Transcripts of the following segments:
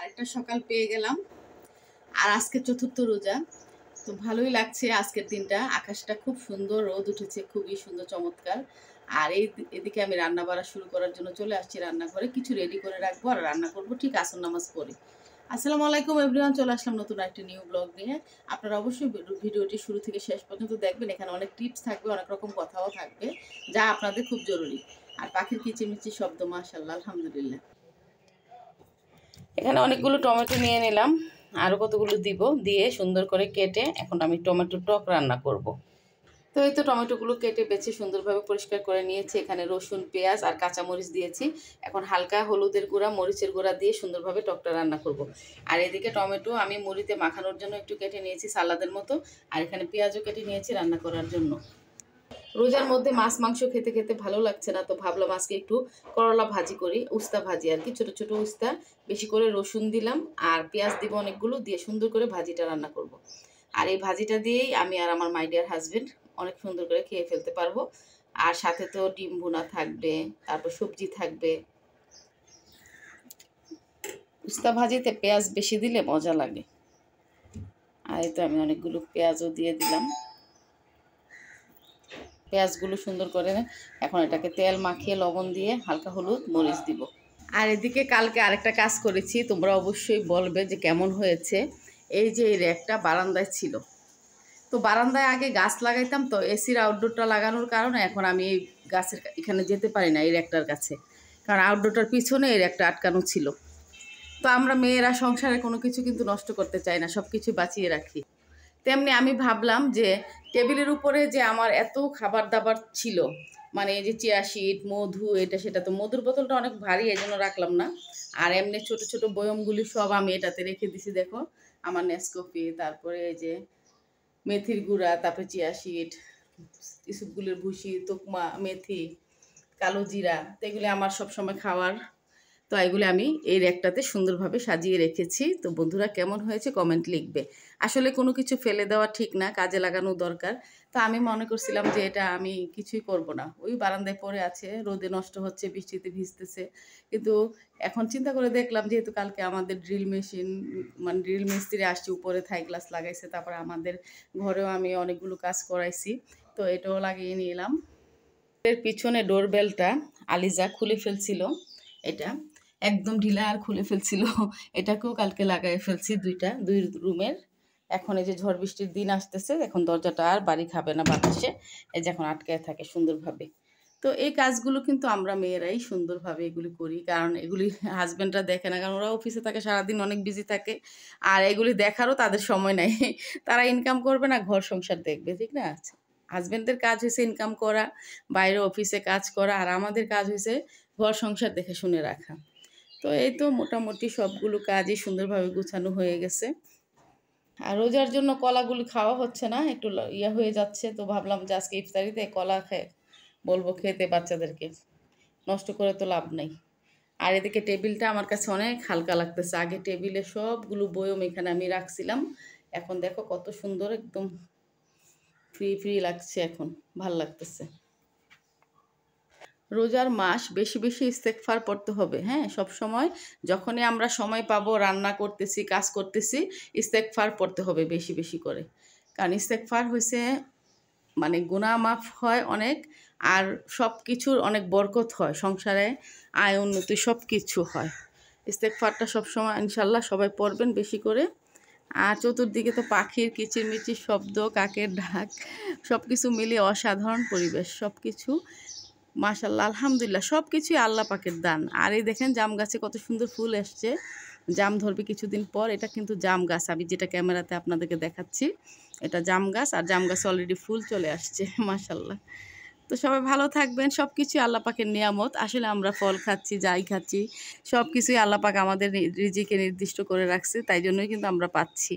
আরেকটা সকাল পেয়ে গেলাম। আর আজকে চতুর্থ রোজা, তো ভালোই লাগছে আজকের দিনটা। আকাশটা খুব সুন্দর, রোদ উঠেছে খুবই সুন্দর চমৎকার। আর এদিকে আমি রান্না বাড়া শুরু করার জন্য চলে আসছি রান্নাঘরে। কিছু রেডি করে রাখবো আর রান্না করবো ঠিক আসর নামাজ পড়ে। আসসালামু আলাইকুম এভরিওয়ান, চলে আসলাম নতুন একটা নিউ ব্লগ নিয়ে। আপনারা অবশ্যই ভিডিওটি শুরু থেকে শেষ পর্যন্ত দেখবেন। এখানে অনেক টিপস থাকবে, অনেক রকম কথাও থাকবে যা আপনাদের খুব জরুরি। আর পাখির কিচিমিচি শব্দ, মাশাআল্লাহ, আলহামদুলিল্লাহ। এখানে অনেকগুলো টমেটো নিয়ে নিলাম, আরও কতগুলো দিব, দিয়ে সুন্দর করে কেটে এখন আমি টমেটো টক রান্না করব। তো এই তো টমেটোগুলো কেটে বেছে সুন্দরভাবে পরিষ্কার করে নিয়েছি। এখানে রসুন, পেঁয়াজ আর কাঁচামরিচ দিয়েছি। এখন হালকা হলুদের গুঁড়া, মরিচের গুঁড়া দিয়ে সুন্দরভাবে টকটা রান্না করব। আর এদিকে টমেটো আমি মুড়িতে মাখানোর জন্য একটু কেটে নিয়েছি সালাদের মতো, আর এখানে পেঁয়াজও কেটে নিয়েছি রান্না করার জন্য। রোজার মধ্যে মাছ মাংস খেতে খেতে ভালো লাগছে না, তো ভাবলাম আজকে একটু করলা ভাজি করি, উস্তা ভাজি আর কি, ছোট ছোট উস্তা। বেশি করে রসুন দিলাম আর পেঁয়াজ দিব অনেকগুলো, দিয়ে সুন্দর করে ভাজিটা রান্না করব। আর এই ভাজিটা দিয়েই আমি আর আমার মাই ডিয়ার হাজবেন্ড অনেক সুন্দর করে খেয়ে ফেলতে পারবো। আর সাথে তো ডিম ভুনা থাকবে, তারপর সবজি থাকবে। উস্তা ভাজিতে পেঁয়াজ বেশি দিলে মজা লাগে। আর এই তো আমি অনেকগুলো পেঁয়াজও দিয়ে দিলাম। পেঁয়াজগুলো সুন্দর করে এখন এটাকে তেল মাখিয়ে লবণ দিয়ে হালকা হলুদ মরিচ দিব। আর এদিকে কালকে আরেকটা কাজ করেছি, তোমরা অবশ্যই বলবে যে কেমন হয়েছে। এই যে এই র্যাকটা বারান্দায় ছিল, তো বারান্দায় আগে গাছ লাগাইতাম, তো এসির আউটডোরটা লাগানোর কারণে এখন আমি এই গাছের এখানে যেতে পারি না, এই র্যাকটার কাছে, কারণ আউটডোরটার পিছনে এই র্যাকটা আটকানো ছিল। তো আমরা মেয়েরা সংসারে কোনো কিছু কিন্তু নষ্ট করতে চাই না, সব কিছু বাঁচিয়ে রাখি। তেমনি আমি ভাবলাম যে টেবিলের উপরে যে আমার এত খাবার দাবার ছিল, মানে এই যে চিয়া সিড, মধু, এটা সেটা, তো মধুর বোতলটা অনেক ভারী, এই জন্য রাখলাম না। আর এমনি ছোট ছোট বয়মগুলি সব আমি এটাতে রেখে দিছি। দেখো আমার নেসকফি, তারপরে এই যে মেথির গুঁড়া, তারপরে চিয়া সিড, ইসবগুলের ভুসি, তোকমা, মেথি, কালো জিরা, তো এগুলি আমার সবসময় খাওয়ার। তো এগুলি আমি এই র্যাকটাতে সুন্দরভাবে সাজিয়ে রেখেছি। তো বন্ধুরা কেমন হয়েছে কমেন্ট লিখবে। আসলে কোনো কিছু ফেলে দেওয়া ঠিক না, কাজে লাগানো দরকার। তো আমি মনে করছিলাম যে এটা আমি কিছুই করব না, ওই বারান্দায় পড়ে আছে, রোদে নষ্ট হচ্ছে, বৃষ্টিতে ভিজতেছে। কিন্তু এখন চিন্তা করে দেখলাম, যেহেতু কালকে আমাদের ড্রিল মেশিন, মানে ড্রিল মিস্ত্রি আসছে, উপরে থাই গ্লাস লাগাইছে, তারপরে আমাদের ঘরেও আমি অনেকগুলো কাজ করাইছি, তো এটাও লাগিয়ে নিলাম। এর পিছনে ডোরবেলটা আলিজা খুলে ফেলছিল, এটা একদম ঢিলা আর খুলে ফেলছিল, এটাকেও কালকে লাগাই ফেলছি, দুই রুমের। এখন এই যে ঝড় বৃষ্টির দিন আসতেছে, এখন দরজাটা আর বাড়ি খাবে না বাতাসে, এই যে এখন আটকায় থাকে সুন্দরভাবে। তো এই কাজগুলো কিন্তু আমরা মেয়েরাই সুন্দরভাবে এগুলি করি, কারণ এগুলি হাজব্যান্ডরা দেখে না, কারণ ওরা অফিসে থাকে, সারাদিন অনেক বিজি থাকে, আর এগুলি দেখারও তাদের সময় নাই। তারা ইনকাম করবে না, ঘর সংসার দেখবে, ঠিক না? হাজব্যান্ডের কাজ হয়েছে ইনকাম করা, বাইরে অফিসে কাজ করা, আর আমাদের কাজ হয়েছে ঘর সংসার দেখে শুনে রাখা। তো এই তো মোটামুটি সবগুলো কাজই সুন্দরভাবে গুছানো হয়ে গেছে। আর রোজার জন্য কলাগুলি খাওয়া হচ্ছে না, একটু ইয়ে হয়ে যাচ্ছে, তো ভাবলাম যে আজকে ইফতারিতে কলা বলবো খেতে বাচ্চাদেরকে, নষ্ট করে তো লাভ নেই। আর এদিকে টেবিলটা আমার কাছে অনেক হালকা লাগতেছে। আগে টেবিলে সবগুলো বয়ম এখানে আমি রাখছিলাম, এখন দেখো কত সুন্দর, একদম ফ্রি ফ্রি লাগছে, এখন ভাল লাগতেছে। রোজার মাস বেশি বেশি ইস্তেগফার পড়তে হবে। হ্যাঁ, সব সময় যখনই আমরা সময় পাবো, রান্না করতেছি, কাজ করতেছি, ইস্তেগফার পড়তে হবে বেশি বেশি করে। কারণ ইস্তেগফার হয়েছে মানে গুনাহ মাফ হয় অনেক, আর সব কিছুর অনেক বরকত হয়, সংসারে আয় উন্নতি সব কিছু হয়। ইস্তেগফারটা সবসময় ইনশাল্লাহ সবাই পড়বেন বেশি করে। আর চতুর্দিকে তো পাখির কিচিরমিচির শব্দ, কাকের ডাক, সব কিছু মিলিয়ে অসাধারণ পরিবেশ, সব কিছু মাশাআল্লাহ, আলহামদুলিল্লাহ, সব কিছুই আল্লাহ পাকের দান। আর এই দেখেন জাম গাছে কত সুন্দর ফুল এসছে, জাম ধরবে কিছুদিন পর। এটা কিন্তু জাম গাছ, আমি যেটা ক্যামেরাতে আপনাদেরকে দেখাচ্ছি, এটা জাম গাছ, আর জাম গাছে অলরেডি ফুল চলে আসছে, মাশাআল্লাহ। তো সবাই ভালো থাকবেন, সব কিছুই আল্লাহ পাকের নিয়ামত। আসলে আমরা ফল খাচ্ছি, যাই খাচ্ছি, সব কিছুই আল্লাহ পাক আমাদের রিজিকে নির্দিষ্ট করে রাখছে, তাই জন্যই কিন্তু আমরা পাচ্ছি।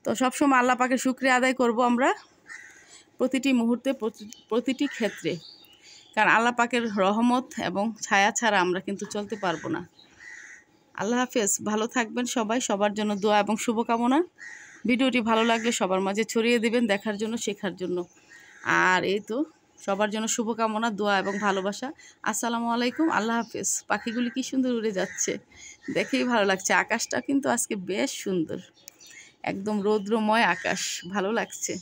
তো সবসময় আল্লাহ পাকের শুকরিয়া আদায় করব আমরা, প্রতিটি মুহূর্তে, প্রতিটি ক্ষেত্রে, কারণ আল্লাহ পাকের রহমত এবং ছায়া ছাড়া আমরা কিন্তু চলতে পারবো না। আল্লাহ হাফেজ, ভালো থাকবেন সবাই, সবার জন্য দোয়া এবং শুভকামনা। ভিডিওটি ভালো লাগলে সবার মাঝে ছড়িয়ে দেবেন, দেখার জন্য, শেখার জন্য। আর এই তো সবার জন্য শুভকামনা, দোয়া এবং ভালোবাসা। আসসালামু আলাইকুম, আল্লাহ হাফেজ। পাখিগুলি কি সুন্দর উড়ে যাচ্ছে, দেখেই ভালো লাগছে। আকাশটা কিন্তু আজকে বেশ সুন্দর, একদম রৌদ্রময় আকাশ, ভালো লাগছে।